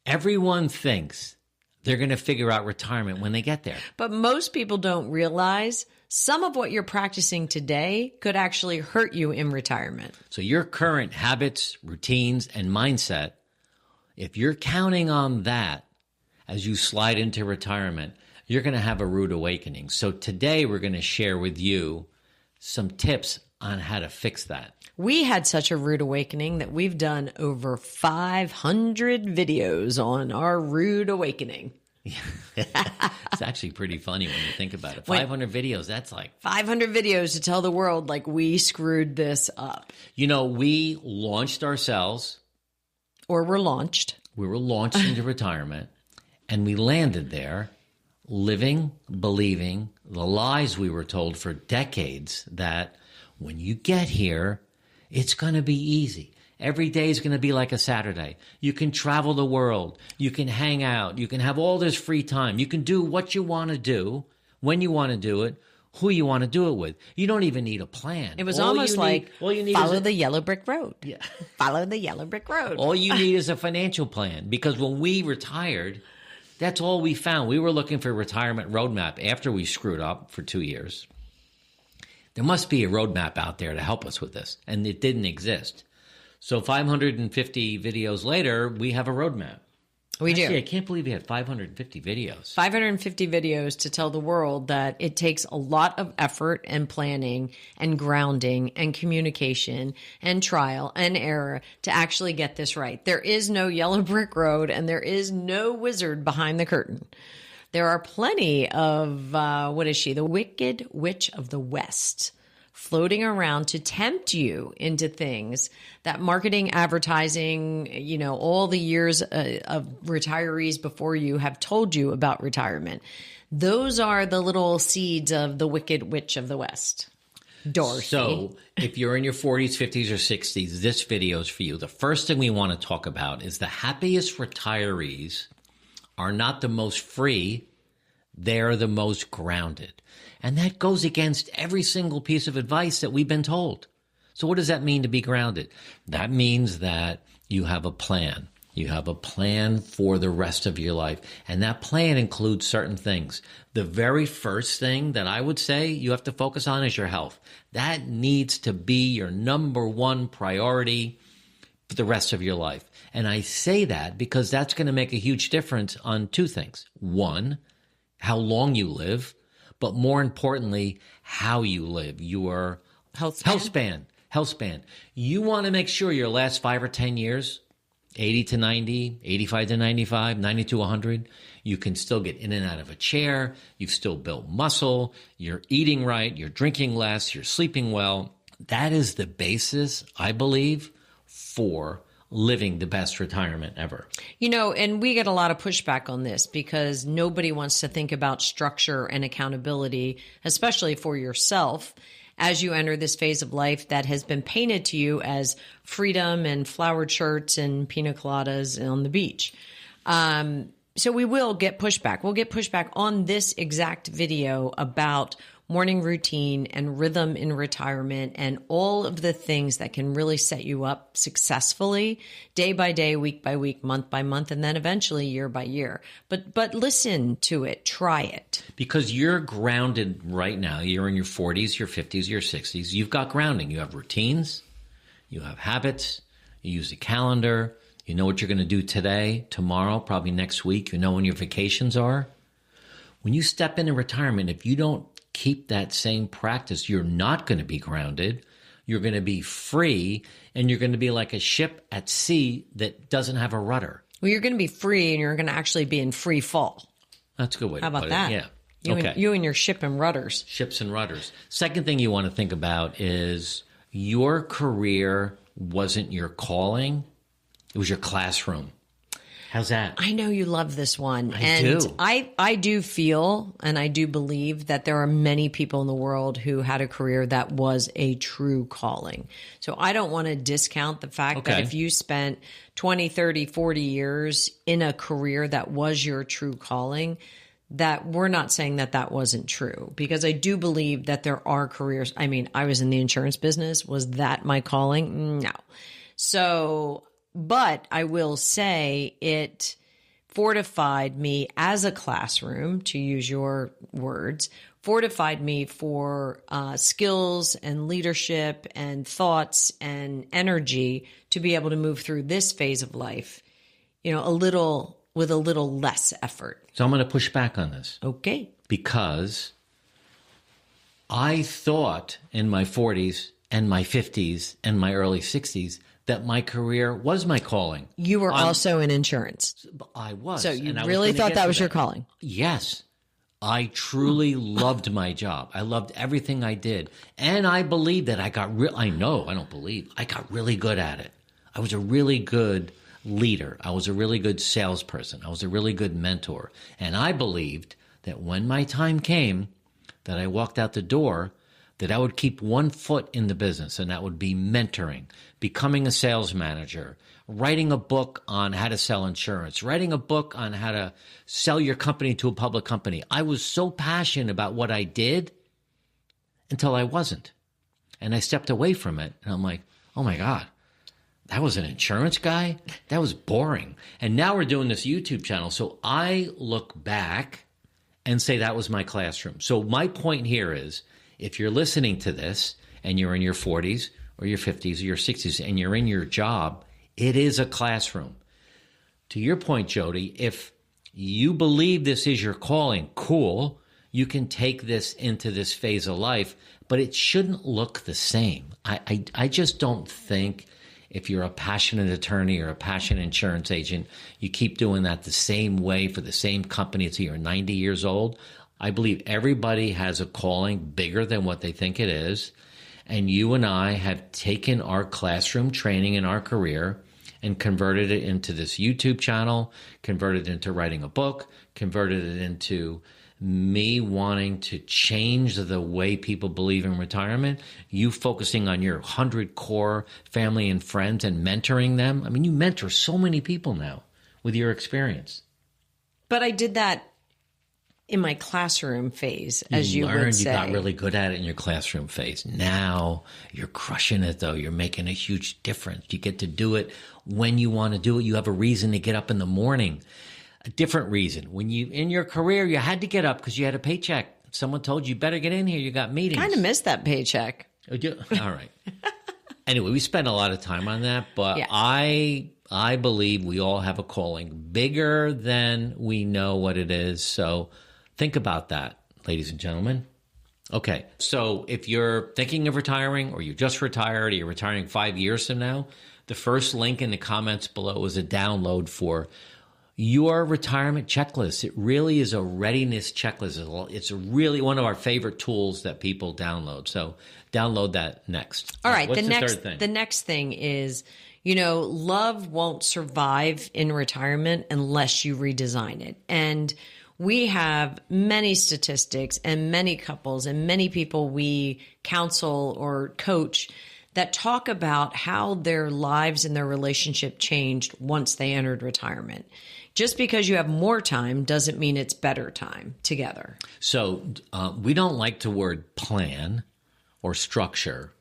Everyone thinks they're going to figure out retirement when they get there. But most people don't realize some of what you're practicing today could actually hurt you in retirement. So your current habits, routines, and mindset, if you're counting on that as you slide into retirement, you're going to have a rude awakening. So today we're going to share with you some tips on how to fix that. We had such a rude awakening that we've done over 500 videos on our rude awakening. It's actually pretty funny when you think about it. 500 videos, that's like 500 videos to tell the world like we screwed this up. You know, we launched ourselves. Or were launched. We were launched into retirement, and we landed there living, believing the lies we were told for decades that when you get here, it's going to be easy. Every day is going to be like a Saturday. You can travel the world. You can hang out. You can have all this free time. You can do what you want to do, when you want to do it, who you want to do it with. You don't even need a plan. It was almost like follow the yellow brick road. Yeah. Follow the yellow brick road. All you need is a financial plan, because when we retired, that's all we found. We were looking for a retirement roadmap after we screwed up for 2 years. There must be a roadmap out there to help us with this, and it didn't exist. So 550 videos later, we have a roadmap. We do. I can't believe we had 550 videos. 550 videos to tell the world that it takes a lot of effort and planning and grounding and communication and trial and error to actually get this right. There is no yellow brick road, and there is no wizard behind the curtain. There are plenty of, what is she? The Wicked Witch of the West, floating around to tempt you into things that marketing, advertising, you know, all the years of retirees before you have told you about retirement. Those are the little seeds of the Wicked Witch of the West. Dorothy. So if you're in your 40s, 50s, or 60s, this video is for you. The first thing we want to talk about is the happiest retirees are not the most free, they're the most grounded. And that goes against every single piece of advice that we've been told. So what does that mean to be grounded? That means that you have a plan. You have a plan for the rest of your life. And that plan includes certain things. The very first thing that I would say you have to focus on is your health. That needs to be your number one priority for the rest of your life. And I say that because that's going to make a huge difference on two things. One, how long you live, but more importantly, how you live, your health span. You want to make sure your last 5 or 10 years, 80 to 90, 85 to 95, 90 to 100, you can still get in and out of a chair. You've still built muscle. You're eating right. You're drinking less. You're sleeping well. That is the basis, I believe, for living the best retirement ever. You know, and we get a lot of pushback on this because nobody wants to think about structure and accountability, especially for yourself, as you enter this phase of life that has been painted to you as freedom and flowered shirts and pina coladas on the beach. So we will get pushback. We'll get pushback on this exact video about morning routine and rhythm in retirement and all of the things that can really set you up successfully day by day, week by week, month by month, and then eventually year by year. But listen to it, try it. Because you're grounded right now. You're in your 40s, your 50s, your 60s. You've got grounding. You have routines. You have habits. You use a calendar. You know what you're going to do today, tomorrow, probably next week. You know when your vacations are. When you step into retirement, if you don't keep that same practice, you're not going to be grounded. You're going to be free, and you're going to be like a ship at sea that doesn't have a rudder. Well, you're going to be free, and you're going to actually be in free fall. That's a good way to put it. How about that? Yeah. You and your ship and rudders. Ships and rudders. Second thing you want to think about is your career wasn't your calling. It was your classroom. How's that? I know you love this one. I do. I do feel and I do believe that there are many people in the world who had a career that was a true calling. So I don't want to discount the fact that if you spent 20, 30, 40 years in a career that was your true calling, that we're not saying that that wasn't true, because I do believe that there are careers. I mean, I was in the insurance business. Was that my calling? No. So, but I will say fortified me as a classroom, to use your words, fortified me for skills and leadership and thoughts and energy to be able to move through this phase of life, with a little less effort. So I'm going to push back on this. Okay. Because I thought in my 40s and my 50s and my early 60s that my career was my calling. You were also in insurance. I was. So you really thought that was your calling? Yes. I truly loved my job. I loved everything I did. And I believe that I got I got really good at it. I was a really good leader. I was a really good salesperson. I was a really good mentor. And I believed that when my time came, that I walked out the door, that I would keep one foot in the business, and that would be mentoring, becoming a sales manager, writing a book on how to sell insurance, writing a book on how to sell your company to a public company. I was so passionate about what I did until I wasn't. And I stepped away from it, and I'm like, oh my God, that was an insurance guy? That was boring. And now we're doing this YouTube channel. So I look back and say that was my classroom. So my point here is, if you're listening to this and you're in your 40s or your 50s or your 60s and you're in your job, it is a classroom. To your point, Jody, if you believe this is your calling, cool, you can take this into this phase of life, but it shouldn't look the same. I just don't think if you're a passionate attorney or a passionate insurance agent, you keep doing that the same way for the same company until you're 90 years old. I believe everybody has a calling bigger than what they think it is. And you and I have taken our classroom training in our career and converted it into this YouTube channel, converted it into writing a book, converted it into me wanting to change the way people believe in retirement, you focusing on your 100 core family and friends and mentoring them. I mean, you mentor so many people now with your experience. But I did that in my classroom phase, as you would say. You got really good at it in your classroom phase. Now you're crushing it, though. You're making a huge difference. You get to do it when you want to do it. You have a reason to get up in the morning. A different reason. When you, in your career, you had to get up because you had a paycheck. Someone told you, better get in here. You got meetings. Kind of missed that paycheck. All right. Anyway, we spent a lot of time on that, but yeah. I believe we all have a calling bigger than we know what it is. So think about that, ladies and gentlemen. Okay, so if you're thinking of retiring or you just retired or you're retiring 5 years from now, the first link in the comments below is a download for your retirement checklist. It really is a readiness checklist. It's really one of our favorite tools that people download. So download that next. All right. What's the third thing? The next thing is, love won't survive in retirement unless you redesign it. And we have many statistics and many couples and many people we counsel or coach that talk about how their lives and their relationship changed once they entered retirement. Just because you have more time doesn't mean it's better time together. So we don't like the word plan or structure,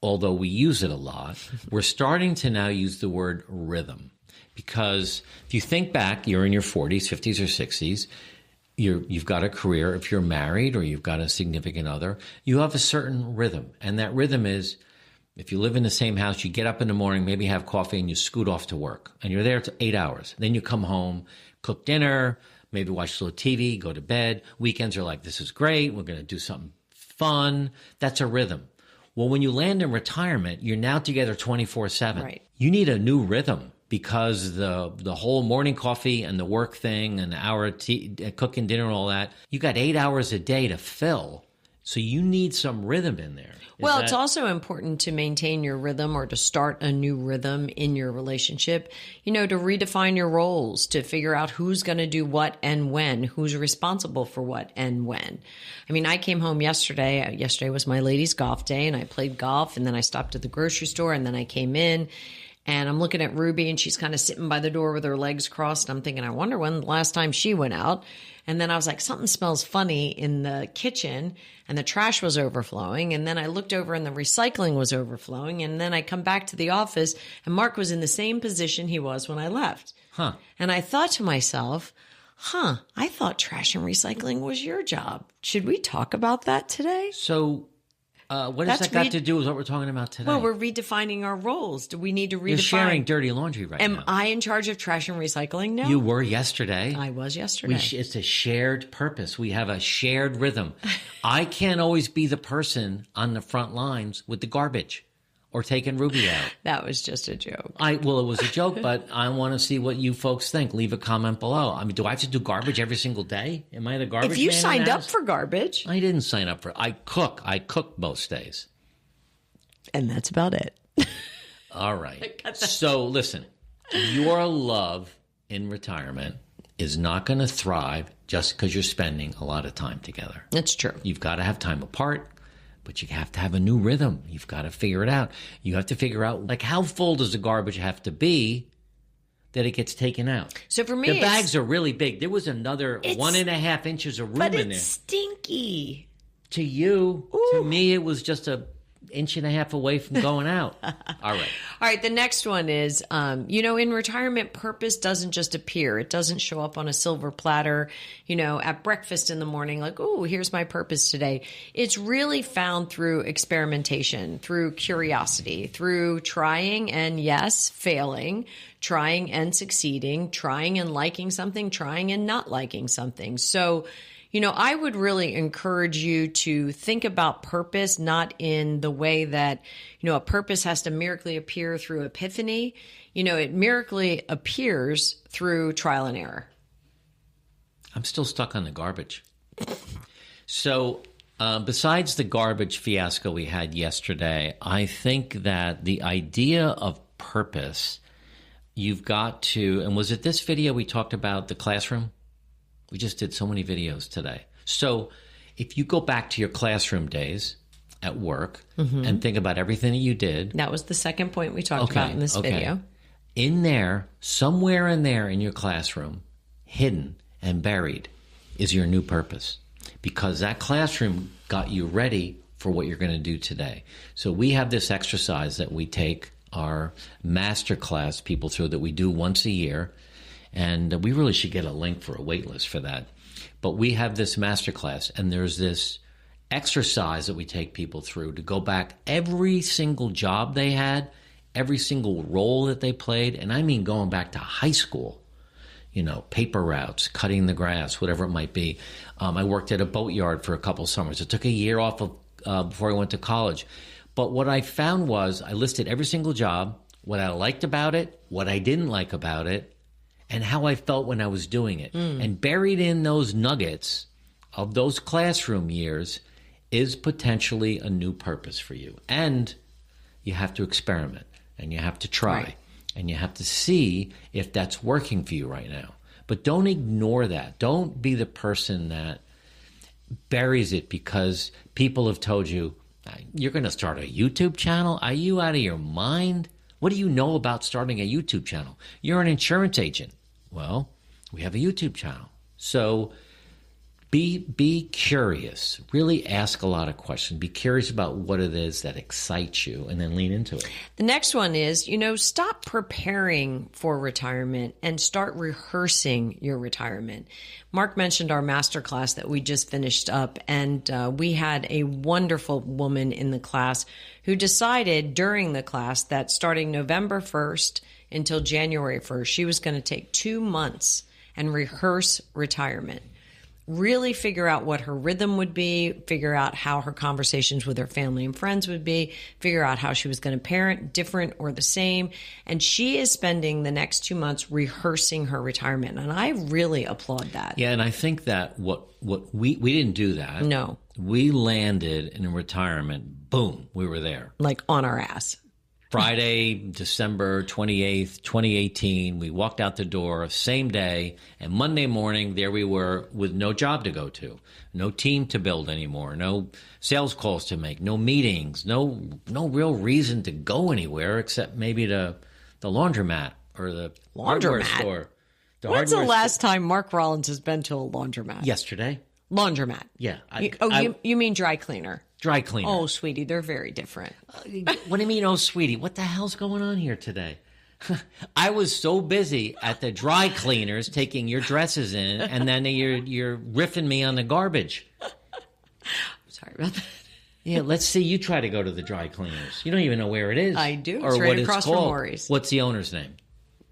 although we use it a lot. We're starting to now use the word rhythm, because if you think back, you're in your 40s, 50s, or 60s, you've got a career. If you're married or you've got a significant other, you have a certain rhythm. And that rhythm is, if you live in the same house, you get up in the morning, maybe have coffee, and you scoot off to work. And you're there for 8 hours. Then you come home, cook dinner, maybe watch a little TV, go to bed. Weekends are like, this is great. We're going to do something fun. That's a rhythm. Well, when you land in retirement, you're now together 24/7. Right. You need a new rhythm, because the whole morning coffee and the work thing and the hour of cooking dinner and all that, you got 8 hours a day to fill. So you need some rhythm in there. Well, it's also important to maintain your rhythm or to start a new rhythm in your relationship, to redefine your roles, to figure out who's going to do what and when, who's responsible for what and when. I mean, I came home yesterday. Yesterday was my ladies' golf day, and I played golf, and then I stopped at the grocery store, and then I came in. And I'm looking at Ruby, and she's kind of sitting by the door with her legs crossed. I'm thinking, I wonder when the last time she went out. And then I was like, something smells funny in the kitchen, and the trash was overflowing. And then I looked over and the recycling was overflowing. And then I come back to the office, and Mark was in the same position he was when I left. Huh. And I thought to myself, I thought trash and recycling was your job. Should we talk about that today? So what does that got to do with what we're talking about today? Well, we're redefining our roles. Do we need to redefine? You're sharing dirty laundry right now. Am I in charge of trash and recycling now? You were yesterday. I was yesterday. It's a shared purpose. We have a shared rhythm. I can't always be the person on the front lines with the garbage or taking Ruby out. That was just a joke. Well, it was a joke, but I want to see what you folks think. Leave a comment below. I mean, do I have to do garbage every single day? Am I the garbage man? If you signed up for garbage. I didn't sign up for it. I cook. I cook most days. And that's about it. All right. So listen, your love in retirement is not going to thrive just because you're spending a lot of time together. That's true. You've got to have time apart. But you have to have a new rhythm. You've got to figure it out. You have to figure out, like, how full does the garbage have to be that it gets taken out? So for me, the bags are really big. There was another 1.5 inches of room in there. But it's stinky. To you, Ooh. To me, it was just a inch and a half away from going out. All right. The next one is, in retirement, purpose doesn't just appear. It doesn't show up on a silver platter, at breakfast in the morning, like, oh, here's my purpose today. It's really found through experimentation, through curiosity, through trying and, yes, failing, trying and succeeding, trying and liking something, trying and not liking something. So, I would really encourage you to think about purpose not in the way that, a purpose has to miraculously appear through epiphany. It miraculously appears through trial and error. I'm still stuck on the garbage. So besides the garbage fiasco we had yesterday, I think that the idea of purpose, you've got to, and was it this video we talked about the classroom? We just did so many videos today. So if you go back to your classroom days at work and think about everything that you did. That was the second point we talked about in this video. In there, somewhere in there in your classroom, hidden and buried, is your new purpose. Because that classroom got you ready for what you're going to do today. So we have this exercise that we take our master class people through that we do once a year. And we really should get a link for a wait list for that. But we have this masterclass, and there's this exercise that we take people through to go back every single job they had, every single role that they played. And I mean going back to high school, paper routes, cutting the grass, whatever it might be. I worked at a boatyard for a couple summers. It took a year off of before I went to college. But what I found was I listed every single job, what I liked about it, what I didn't like about it, and how I felt when I was doing it. And buried in those nuggets of those classroom years is potentially a new purpose for you. And you have to experiment, and you have to try, right. And you have to see if that's working for you right now. But don't ignore that. Don't be the person that buries it because people have told you, you're going to start a YouTube channel? Are you out of your mind? What do you know about starting a YouTube channel? You're an insurance agent. Well, we have a YouTube channel. So be curious. Really ask a lot of questions. Be curious about what it is that excites you and then lean into it. The next one is, stop preparing for retirement and start rehearsing your retirement. Mark mentioned our masterclass that we just finished up, and we had a wonderful woman in the class who decided during the class that starting November 1st until January 1st, she was going to take 2 months and rehearse retirement. Really figure out what her rhythm would be, figure out how her conversations with her family and friends would be, figure out how she was going to parent, different or the same. And she is spending the next 2 months rehearsing her retirement. And I really applaud that. Yeah, and I think that what we didn't do that. No. We landed in a retirement. Boom, we were there. Like on our ass. Friday, December 28th, 2018, we walked out the door, same day, and Monday morning, there we were with no job to go to, no team to build anymore, no sales calls to make, no meetings, no real reason to go anywhere except maybe to the laundromat or the hardware Laundromat? store. When's the last time Mark Rollins has been to a laundromat? Yesterday. Laundromat. Yeah. You mean dry cleaner? Dry cleaner. Oh, sweetie, they're very different. What do you mean, oh, sweetie? What the hell's going on here today? I was so busy at the dry cleaners taking your dresses in, and then you're riffing me on the garbage. Sorry about that. Yeah, let's see you try to go to the dry cleaners. You don't even know where it is. I do. Or It's right what across from called. Lori's. What's the owner's name?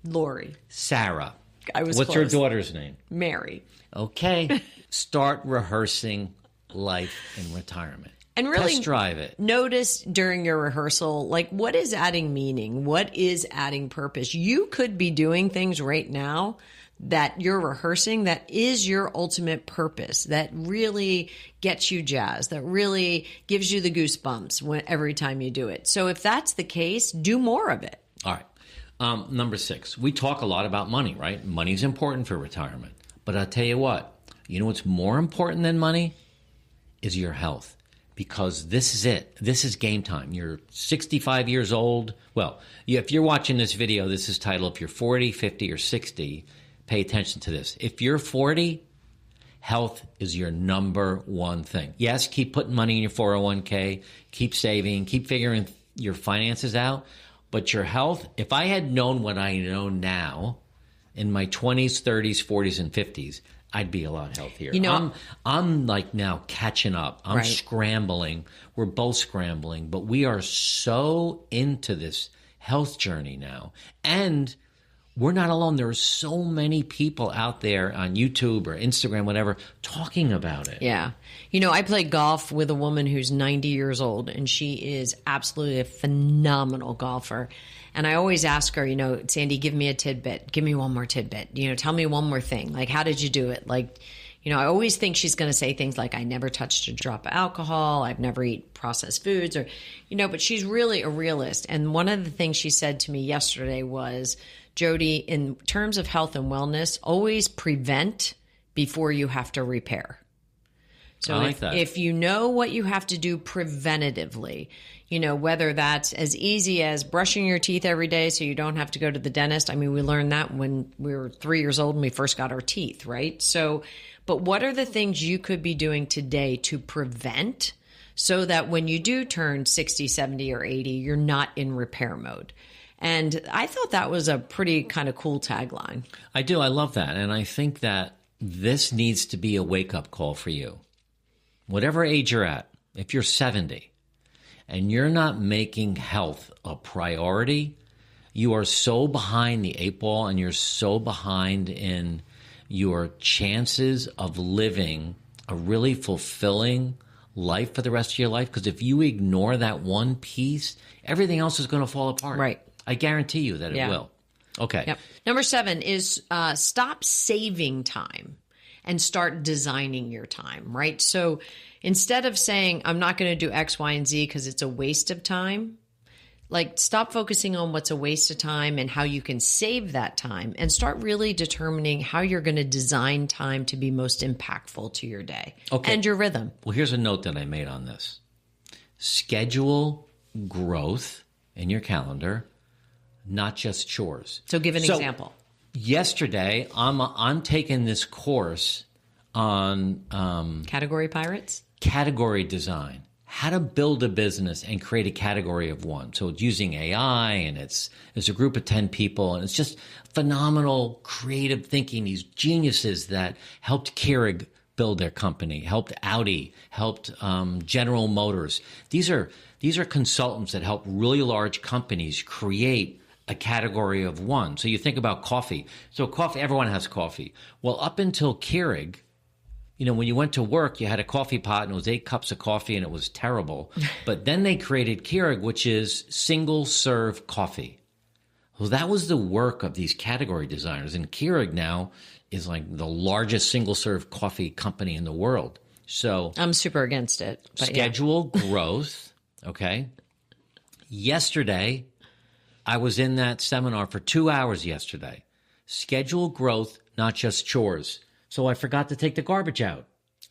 Lori. Sarah. I was What's close. your daughter's name? Mary. Okay. Start rehearsing life in retirement. And really Test drive it. notice during your rehearsal, like, what is adding meaning? What is adding purpose? You could be doing things right now that you're rehearsing that is your ultimate purpose, that really gets you jazzed, that really gives you the goosebumps every time you do it. So if that's the case, do more of it. All right. Number 6. We talk a lot about money, right? Money's important for retirement. But I'll tell you what. You know what's more important than money? Is your health. Because this is it. This is game time. You're 65 years old. Well, if you're watching this video, this is titled, if you're 40, 50, or 60, pay attention to this. If you're 40, health is your number one thing. Yes, keep putting money in your 401k, keep saving, keep figuring your finances out. But your health, if I had known what I know now in my 20s, 30s, 40s, and 50s, I'd be a lot healthier. You know, I'm like now catching up. I'm scrambling. We're both scrambling, but we are so into this health journey now. And we're not alone. There are so many people out there on YouTube or Instagram, whatever, talking about it. Yeah. You know, I play golf with a woman who's 90 years old, and she is absolutely a phenomenal golfer. And I always ask her, you know, Sandy, give me a tidbit. Give me one more tidbit. You know, tell me one more thing. Like, how did you do it? Like, you know, I always think she's going to say things like, I never touched a drop of alcohol. I've never eaten processed foods, or, you know, but she's really a realist. And one of the things she said to me yesterday was, Jody, in terms of health and wellness, always prevent before you have to repair. So I like that. If you know what you have to do preventatively, you know, whether that's as easy as brushing your teeth every day so you don't have to go to the dentist. I mean, we learned that when we were 3 years old and we first got our teeth, right? So, but what are the things you could be doing today to prevent so that when you do turn 60, 70, or 80, you're not in repair mode? And I thought that was a pretty kind of cool tagline. I do. I love that. And I think that this needs to be a wake-up call for you. Whatever age you're at, if you're 70 and you're not making health a priority, you are so behind the 8 ball and you're so behind in your chances of living a really fulfilling life for the rest of your life. Because if you ignore that one piece, everything else is going to fall apart. Right. I guarantee you that it will. Okay. Yep. Number 7 is stop saving time and start designing your time, right? So instead of saying, I'm not going to do X, Y, and Z because it's a waste of time, like stop focusing on what's a waste of time and how you can save that time and start really determining how you're going to design time to be most impactful to your day and your rhythm. Well, here's a note that I made on this. Schedule growth in your calendar, not just chores. So give an example. Yesterday, I'm taking this course on Category pirates? Category design, how to build a business and create a category of one. So it's using AI, and it's a group of 10 people, and it's just phenomenal creative thinking, these geniuses that helped Keurig build their company, helped Audi, helped General Motors. These are consultants that help really large companies create a category of one. So you think about coffee. So coffee, everyone has coffee. Well, up until Keurig, you know, when you went to work, you had a coffee pot and it was 8 cups of coffee and it was terrible. But then they created Keurig, which is single serve coffee. Well, that was the work of these category designers. And Keurig now is like the largest single serve coffee company in the world. So I'm super against it. Schedule growth. Okay. Yesterday, I was in that seminar for 2 hours yesterday. Schedule growth, not just chores. So I forgot to take the garbage out.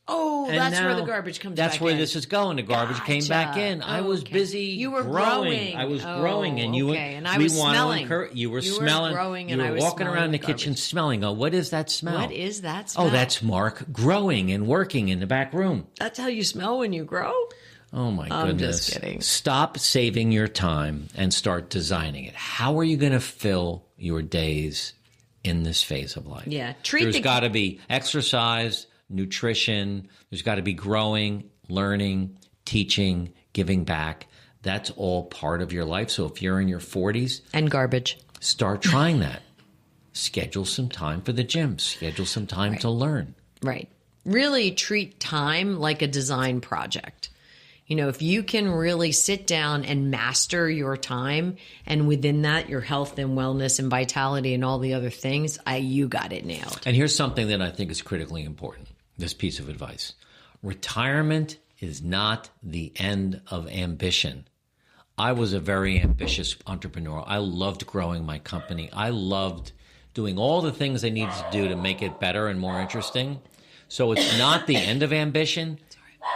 Oh, And that's where now the garbage comes That's back where in. this is going. The garbage came back in. I was Okay. busy You were growing. I was growing. And you were, and I was smelling. You were You were smelling. growing you and were I was walking smelling around the the kitchen garbage. smelling. Oh, what is that smell? What is that smell? Oh, that's Mark growing and working in the back room. That's how you smell when you grow? Oh, my I'm goodness. just kidding. Stop saving your time and start designing it. How are you going to fill your days in this phase of life? Yeah. There's got to be exercise, nutrition. There's got to be growing, learning, teaching, giving back. That's all part of your life. So if you're in your 40s, And garbage. start trying that. Schedule some time for the gym. Schedule some time to learn. Right. Really treat time like a design project. You know, if you can really sit down and master your time, and within that, your health and wellness and vitality and all the other things, you got it nailed. And here's something that I think is critically important, this piece of advice. Retirement is not the end of ambition. I was a very ambitious entrepreneur. I loved growing my company. I loved doing all the things I needed to do to make it better and more interesting. So it's not the end of ambition.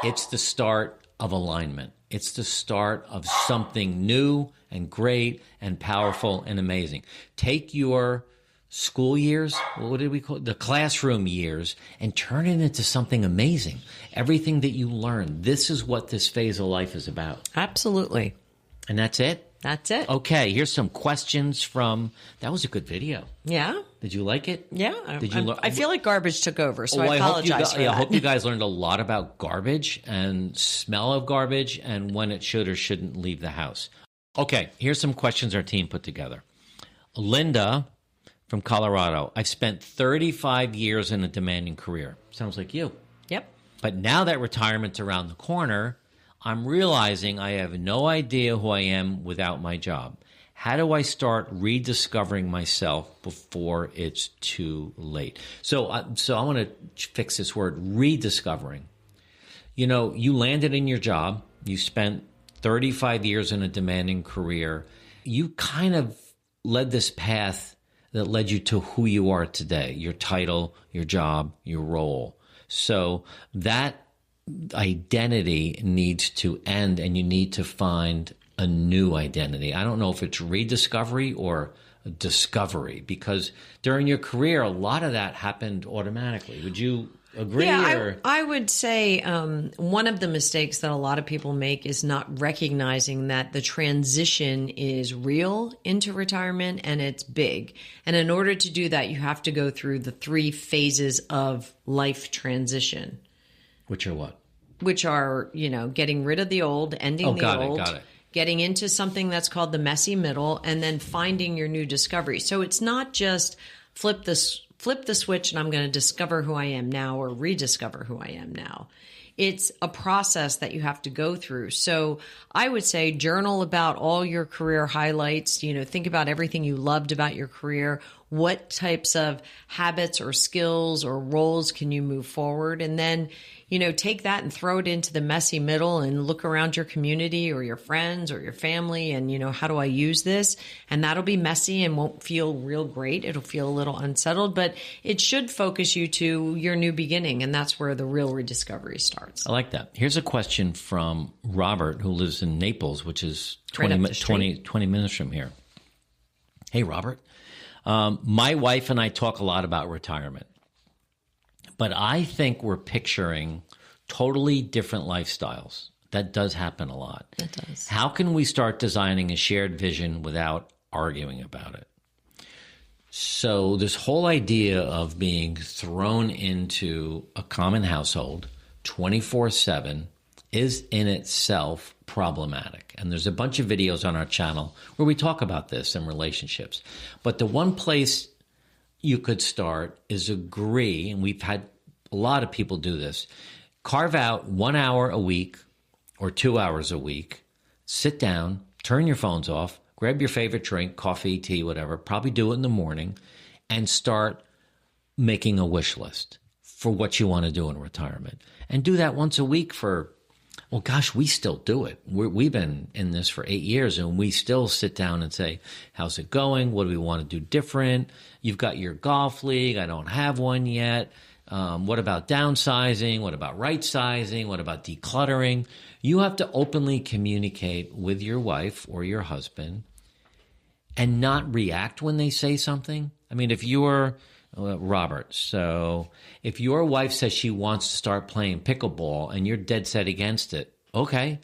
It's the start of alignment. It's the start of something new and great and powerful and amazing. Take your school years, what did we call it? The classroom years, and turn it into something amazing. Everything that you learn. This is what this phase of life is about. Absolutely. And that's it? That's it. Okay, here's some questions from, that was a good video. Yeah. Did you like it? Yeah. Did you I feel like garbage took over, so I apologize for that. I hope you guys learned a lot about garbage and smell of garbage and when it should or shouldn't leave the house. Okay, here's some questions our team put together. Linda from Colorado. I've spent 35 years in a demanding career. Sounds like you. Yep. But now that retirement's around the corner, I'm realizing I have no idea who I am without my job. How do I start rediscovering myself before it's too late? So I want to fix this word, rediscovering. You know, you landed in your job. You spent 35 years in a demanding career. You kind of led this path that led you to who you are today, your title, your job, your role. So that identity needs to end, and you need to find a new identity. I don't know if it's rediscovery or discovery, because during your career, a lot of that happened automatically. Would you agree? Yeah, I would say one of the mistakes that a lot of people make is not recognizing that the transition is real into retirement and it's big. And in order to do that, you have to go through the 3 phases of life transition. Which are what? Which are, you know, getting rid of the old, ending the old, got it. Getting into something that's called the messy middle, and then finding your new discovery. So it's not just flip the switch and I'm going to discover who I am now or rediscover who I am now. It's a process that you have to go through. So I would say journal about all your career highlights, you know, think about everything you loved about your career. What types of habits or skills or roles can you move forward? And then, you know, take that and throw it into the messy middle and look around your community or your friends or your family and, you know, how do I use this? And that'll be messy and won't feel real great. It'll feel a little unsettled, but it should focus you to your new beginning. And that's where the real rediscovery starts. I like that. Here's a question from Robert, who lives in Naples, which is Right 20 minutes from here. Hey, Robert. My wife and I talk a lot about retirement, but I think we're picturing totally different lifestyles. That does happen a lot. It does. How can we start designing a shared vision without arguing about it? So this whole idea of being thrown into a common household 24/7 is in itself problematic. And there's a bunch of videos on our channel where we talk about this in relationships. But the one place you could start is agree, and we've had a lot of people do this, carve out 1 hour a week or 2 hours a week, sit down, turn your phones off, grab your favorite drink, coffee, tea, whatever, probably do it in the morning, and start making a wish list for what you want to do in retirement. And do that once a week for, well, gosh, we still do it. We've been in this for 8 years, and we still sit down and say, how's it going? What do we want to do different? You've got your golf league. I don't have one yet. What about downsizing? What about right sizing? What about decluttering? You have to openly communicate with your wife or your husband and not react when they say something. I mean, if you're Robert, so if your wife says she wants to start playing pickleball and you're dead set against it, okay,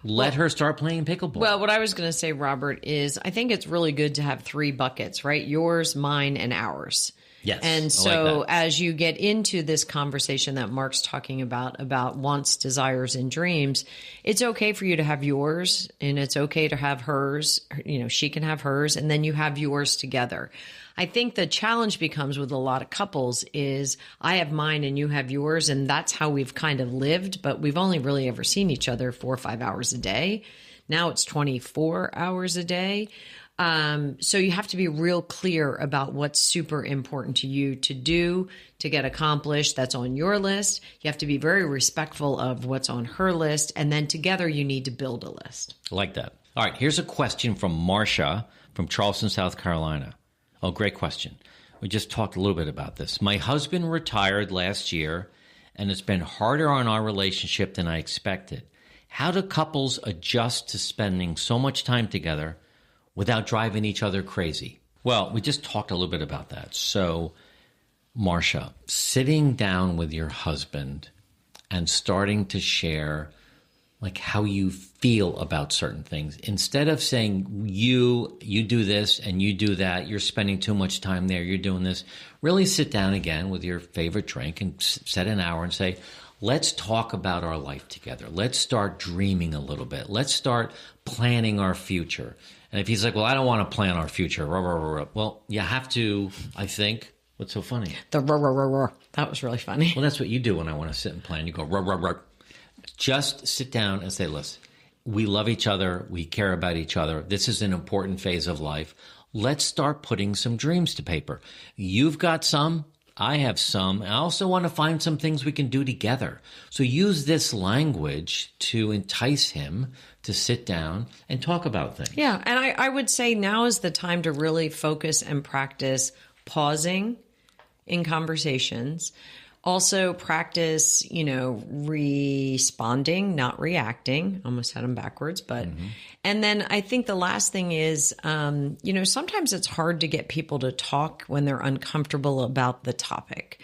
let her start playing pickleball. Well, what I was going to say, Robert, is I think it's really good to have 3 buckets, right? Yours, mine, and ours. Yes. And I so like that. as you get into this conversation that Mark's talking about wants, desires, and dreams, it's okay for you to have yours and it's okay to have hers. You know, she can have hers and then you have yours together. I think the challenge becomes with a lot of couples is I have mine and you have yours, and that's how we've kind of lived, but we've only really ever seen each other 4 or 5 hours a day. Now it's 24 hours a day. So you have to be real clear about what's super important to you to do, to get accomplished. That's on your list. You have to be very respectful of what's on her list. And then together you need to build a list. I like that. All right. Here's a question from Marcia from Charleston, South Carolina. Oh, great question. We just talked a little bit about this. My husband retired last year, and it's been harder on our relationship than I expected. How do couples adjust to spending so much time together without driving each other crazy? Well, we just talked a little bit about that. So, Marcia, sitting down with your husband and starting to share like how you feel about certain things, instead of saying you do this and you do that, you're spending too much time there, you're doing this, really sit down again with your favorite drink and set an hour and say, let's talk about our life together. Let's start dreaming a little bit. Let's start planning our future. And if he's like, well, I don't want to plan our future. Well, you have to, I think. What's so funny? The roar. That was really funny. Well, that's what you do when I want to sit and plan. You go, roar. Just sit down and say, listen, we love each other. We care about each other. This is an important phase of life. Let's start putting some dreams to paper. You've got some. I have some. I also want to find some things we can do together. So use this language to entice him to sit down and talk about things. Yeah. And I would say now is the time to really focus and practice pausing in conversations. Also practice, responding, not reacting. Almost had them backwards, but, and then I think the last thing is, sometimes it's hard to get people to talk when they're uncomfortable about the topic.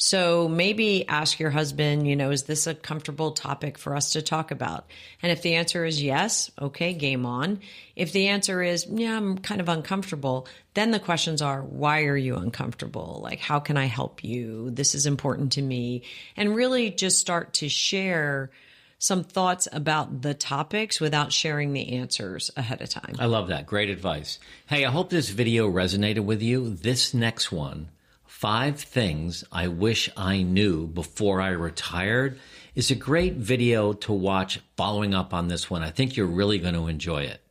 So maybe ask your husband, is this a comfortable topic for us to talk about? And if the answer is yes, okay, game on. If the answer is, yeah, I'm kind of uncomfortable, then the questions are, why are you uncomfortable? Like, how can I help you? This is important to me. And really just start to share some thoughts about the topics without sharing the answers ahead of time. I love that. Great advice. Hey, I hope this video resonated with you. This next one, 5 Things I Wish I Knew Before I Retired, is a great video to watch following up on this one. I think you're really going to enjoy it.